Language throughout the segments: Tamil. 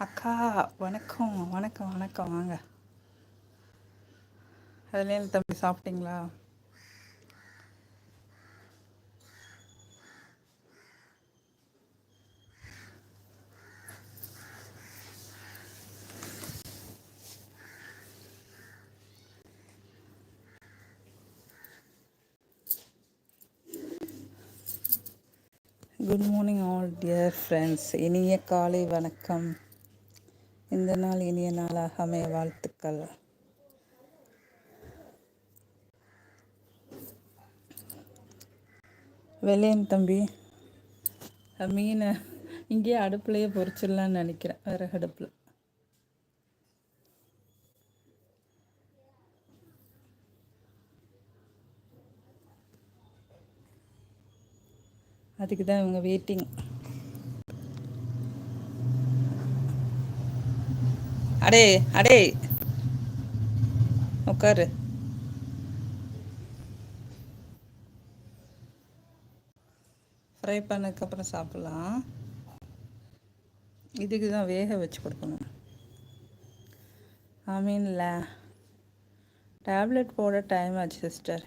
அக்கா, வணக்கம் வணக்கம் வணக்கம், வாங்க. அதுலேயும் தம்பி சாப்பிட்டீங்களா? Good morning all dear friends. இனிய காலை வணக்கம். இந்த நாள் இனிய நாளாக அமைய வாழ்த்துக்கள். வெள்ளையன் தம்பி, மீனை இங்கேயே அடுப்புலையே பொரிச்சிடலான்னு நினைக்கிறேன், விறகு அடுப்பில். அதுக்கு தான் இவங்க வெயிட்டிங். அடே அடே, உட்காரு. ஃப்ரை பண்ணதுக்கப்புறம் சாப்பிட்லாம். இதுக்கு தான் வேக வச்சு கொடுக்கணும். ஆமீன்ல டேப்லெட் போட டைம் ஆச்சு சிஸ்டர்.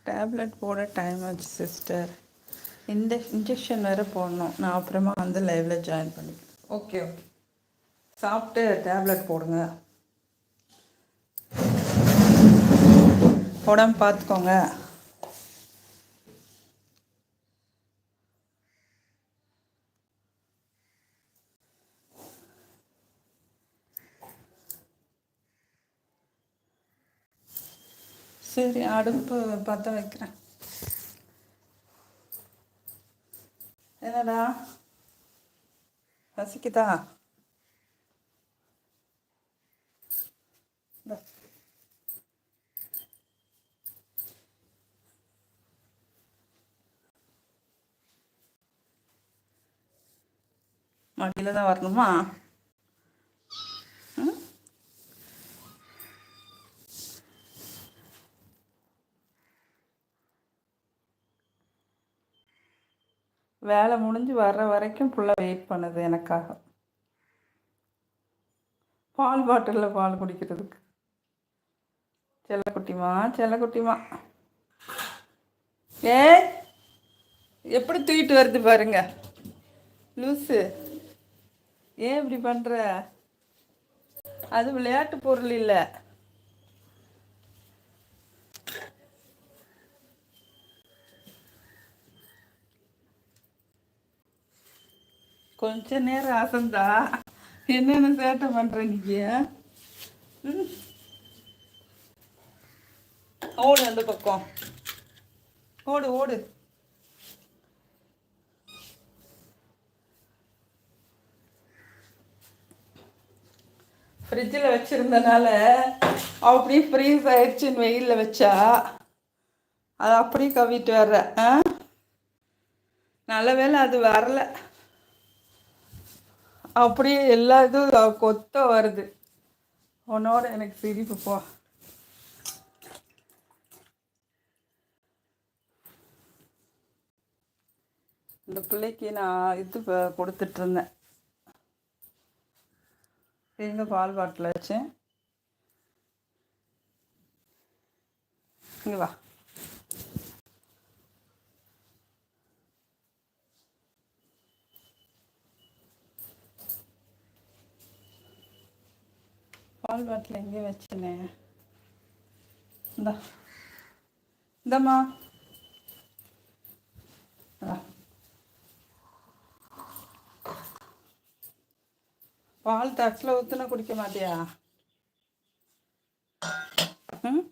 டேப்லெட் போட டைம் ஆச்சு சிஸ்டர். இந்த இன்ஜெக்ஷன் வேறு போடணும். நான் அப்புறமா வந்து லைவில் ஜாயின் பண்ணிக்கிறேன். ஓகே ஓகே, சாப்பிட்டு டேப்லெட் போடுங்க. உடம்பு பார்த்துக்கோங்க. சரி, அடுப்பு பற்ற வைக்கிறேன். என்னடா பசிக்குதா? மடியில் தான் வரணுமா? வேலை முடிஞ்சு வர்ற வரைக்கும் ஃபுல்லாக வெயிட் பண்ணுது எனக்காக, பால் பாட்டிலில் பால் குடிக்கிறதுக்கு. செல்லக்குட்டிமா செல்லக்குட்டிமா, ஏ எப்படி தூக்கிட்டு வருது பாருங்க லூஸு. ஏன் இப்படி பண்ணுற? அது விளையாட்டு பொருள் இல்லை. கொஞ்ச நேரம் ஆசந்தா என்னென்ன சேட்டை பண்ணுறீங்க? ஓடு, அந்த பக்கம் ஓடு ஓடு. ஃப்ரிட்ஜில் வச்சுருந்தனால அப்படியே ஃப்ரீஸ் ஆயிடுச்சுன்னு வெயிலில் வச்சா அது அப்படியே கவிட்டு வர்ற. நல்ல வேலை அது வரல, அப்படியே எல்லா இதுவும் கொத்த வருது. உன்னோட எனக்கு சிரிப்பு போ. இந்த பிள்ளைக்கு நான் இது கொடுத்துட்ருந்தேன். எங்கே பால் பாட்டில் வச்சேன். இங்கே வா. பால் பாட்டில் எங்கே வச்சேனே? இந்தம்மா, பால் தட்டில் ஊற்றுனா குடிக்க மாட்டியா? ம்,